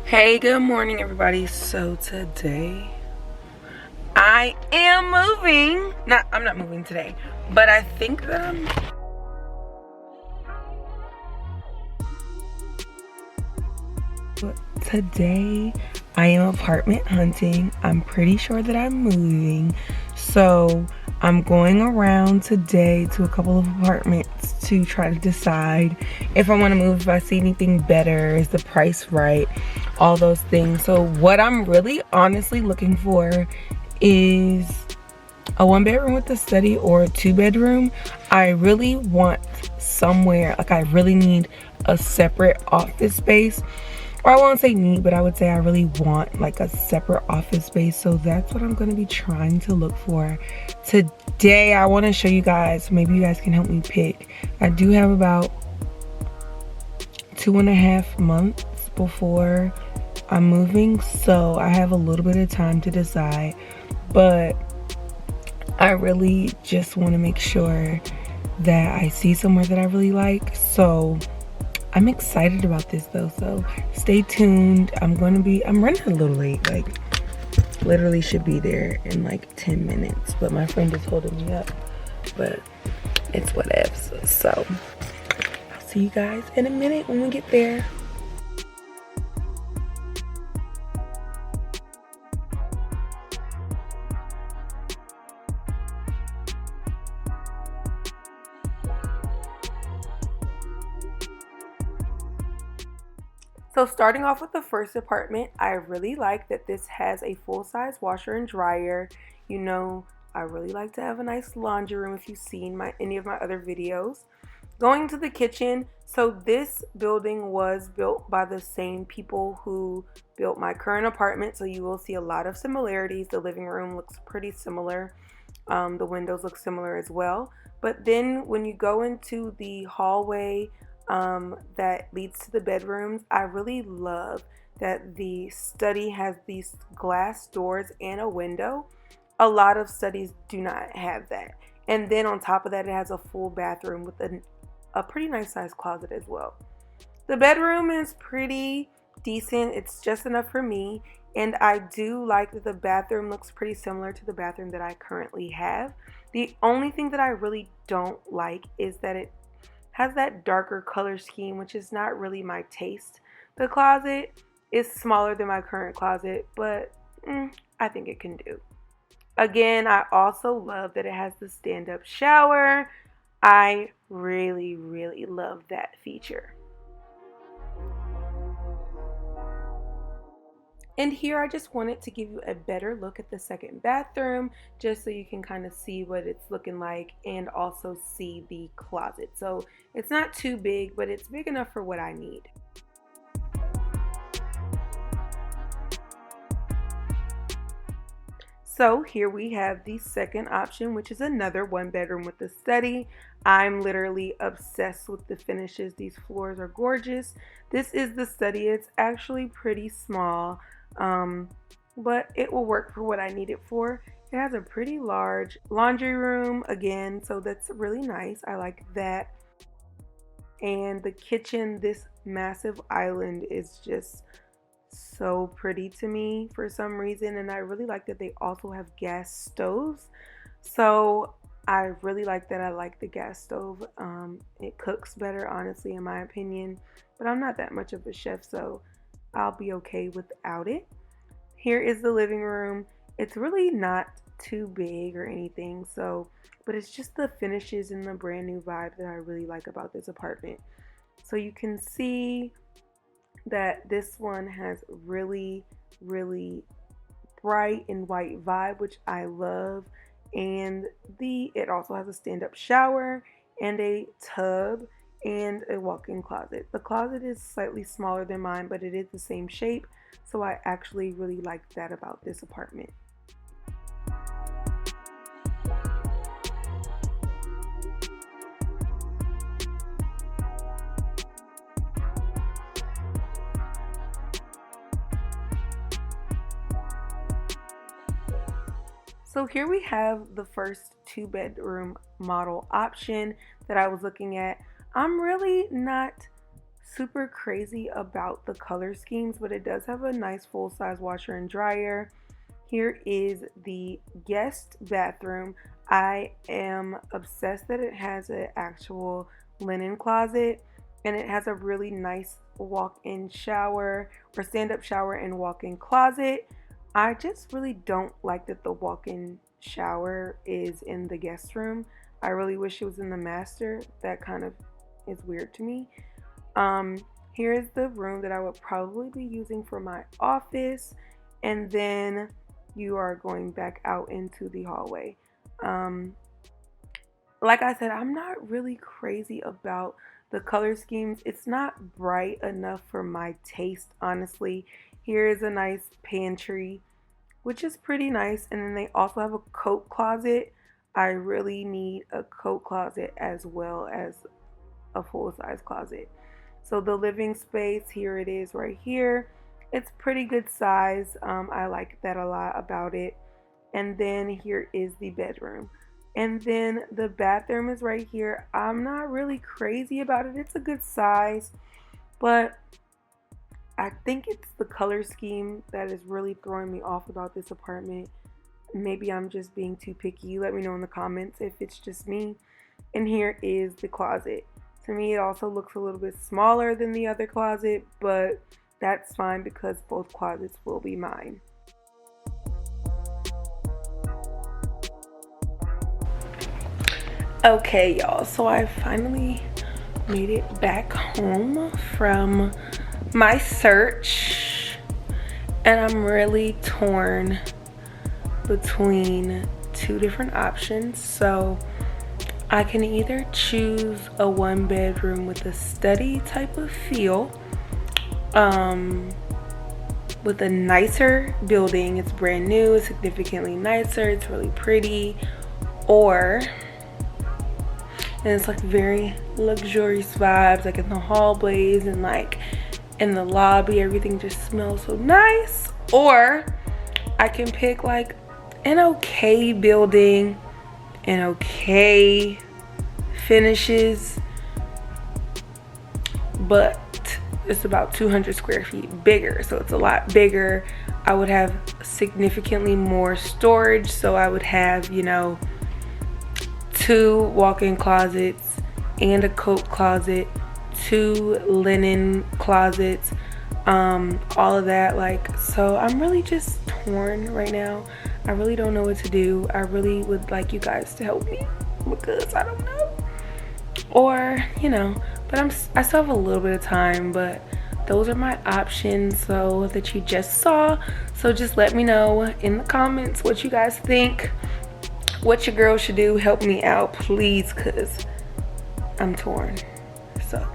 Hey, good morning, everybody. So today I am moving. I'm not moving today, but I think that today I am apartment hunting. I'm pretty sure that I'm moving. So I'm going around today to a couple of apartments to try to decide if I want to move, if I see anything better, is the price right, all those things. So what I'm really honestly looking for is a 1-bedroom with a study or a 2-bedroom. I really want somewhere, like I really need a separate office space. Or I won't say need, but I would say I really want like a separate office space. So that's what I'm going to be trying to look for today. I want to show you guys, maybe you guys can help me pick. I do have about 2.5 months before I'm moving, so I have a little bit of time to decide, but I really just want to make sure that I see somewhere that I really like. So I'm excited about this though, so stay tuned. I'm running a little late, like literally should be there in like 10 minutes, but my friend is holding me up, but it's whatever. So I'll see you guys in a minute when we get there. So starting off with the first apartment, I really like that this has a full-size washer and dryer. You know, I really like to have a nice laundry room if you've seen any of my other videos. Going to the kitchen, so this building was built by the same people who built my current apartment, so you will see a lot of similarities. The living room looks pretty similar. The windows look similar as well. But then when you go into the hallway that leads to the bedrooms, I really love that the study has these glass doors and a window. A lot of studies do not have that. And then on top of that, it has a full bathroom with a pretty nice sized closet as well. The bedroom is pretty decent. It's just enough for me. And I do like that the bathroom looks pretty similar to the bathroom that I currently have. The only thing that I really don't like is that it has that darker color scheme, which is not really my taste. The closet is smaller than my current closet, but I think it can do. Again, I also love that it has the stand-up shower. I really, really love that feature. And here I just wanted to give you a better look at the second bathroom, just so you can kind of see what it's looking like and also see the closet. So it's not too big, but it's big enough for what I need. So here we have the second option, which is another 1-bedroom with a study. I'm literally obsessed with the finishes. These floors are gorgeous. This is the study. It's actually pretty small, but it will work for what I need it for. It has a pretty large laundry room again, so that's really nice. I like that. And the kitchen, this massive island, is just so pretty to me for some reason, and I really like that they also have gas stoves. So I really like that. I like the gas stove. It cooks better, honestly, in my opinion, but I'm not that much of a chef, so I'll be okay without it. Here is the living room. It's really not too big or anything, so but it's just the finishes and the brand new vibe that I really like about this apartment. So you can see that this one has really, really bright and white vibe, which I love. And it also has a stand-up shower and a tub and a walk-in closet. The closet is slightly smaller than mine, but it is the same shape, so I actually really like that about this apartment. So here we have the first 2-bedroom model option that I was looking at. I'm really not super crazy about the color schemes, but it does have a nice full-size washer and dryer. Here is the guest bathroom. I am obsessed that it has an actual linen closet, and it has a really nice walk-in shower or stand-up shower and walk-in closet. I just really don't like that the walk-in shower is in the guest room. I really wish it was in the master. That kind of is weird to me. Here is the room that I would probably be using for my office, and then you are going back out into the hallway. Like I said, I'm not really crazy about the color schemes. It's not bright enough for my taste, honestly. Here is a nice pantry, which is pretty nice, and then they also have a coat closet. I really need a coat closet as well as a full-size closet. So the living space, here it is right here. It's pretty good size. I like that a lot about it. And then here is the bedroom. And then the bathroom is right here. I'm not really crazy about it. It's a good size, but I think it's the color scheme that is really throwing me off about this apartment. Maybe I'm just being too picky. Let me know in the comments if it's just me. And here is the closet. To me, it also looks a little bit smaller than the other closet, but that's fine because both closets will be mine. Okay, y'all, so I finally made it back home from my search, and I'm really torn between two different options. So I can either choose a one bedroom with a study type of feel, with a nicer building. It's brand new, it's significantly nicer, it's really pretty, or and it's like very luxurious vibes, like in the hallways and like in the lobby, everything just smells so nice. Or I can pick like an okay building and okay finishes, but it's about 200 square feet bigger, so it's a lot bigger. I would have significantly more storage, so I would have, you know, 2 walk-in closets and a coat closet, 2 linen closets, all of that. Like, so I'm really just torn right now. I really don't know what to do. I really would like you guys to help me because I don't know. Or, you know, but I still have a little bit of time, but those are my options, so that you just saw. So just let me know in the comments what you guys think, what your girl should do. Help me out, please, because I'm torn. So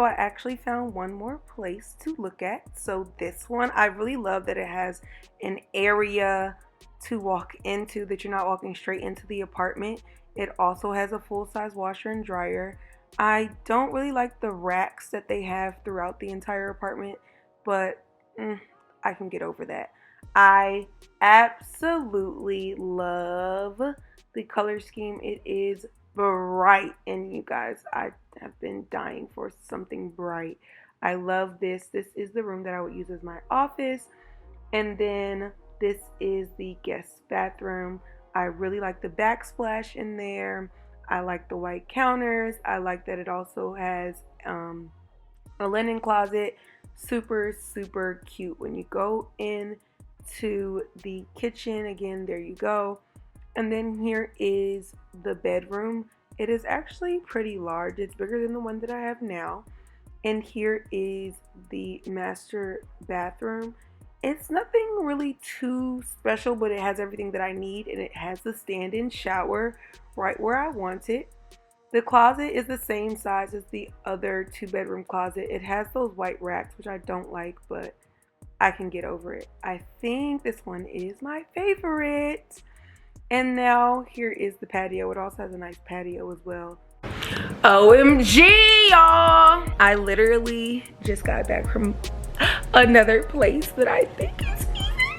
I actually found one more place to look at. So this one, I really love that it has an area to walk into, that you're not walking straight into the apartment. It also has a full-size washer and dryer. I don't really like the racks that they have throughout the entire apartment, but I can get over that. I absolutely love the color scheme. It is bright, and you guys, I have been dying for something bright. I love this. This is the room that I would use as my office, and then this is the guest bathroom. I really like the backsplash in there. I like the white counters. I like that it also has a linen closet. Super, super cute. When you go in to the kitchen, again, there you go. And then here is the bedroom. It is actually pretty large. It's bigger than the one that I have now. And here is the master bathroom. It's nothing really too special, but it has everything that I need, and it has the stand-in shower right where I want it. The closet is the same size as the other 2-bedroom closet. It has those white racks, which I don't like, but I can get over it. I think this one is my favorite. And now here is the patio. It also has a nice patio as well. OMG, y'all! I literally just got back from another place that I think is even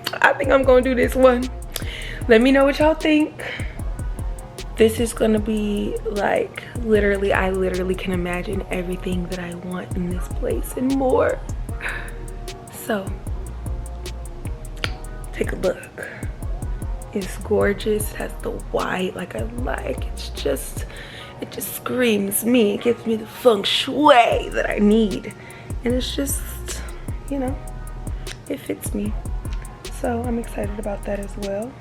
better. I think I'm gonna do this one. Let me know what y'all think. This is gonna be like literally, I literally can imagine everything that I want in this place and more. So take a look. It's gorgeous. It has the white like I like. It just screams me. It gives me the feng shui that I need. And it's just, you know, it fits me. So I'm excited about that as well.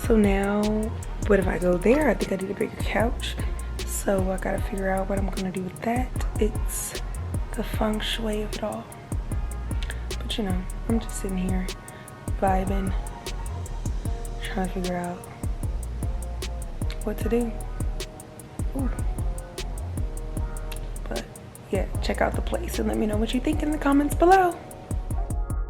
So now, what if I go there? I think I need a bigger couch. So I gotta figure out what I'm gonna do with that. It's the feng shui of it all. But you know, I'm just sitting here vibing, trying to figure out what to do. Ooh. But yeah, check out the place and let me know what you think in the comments below.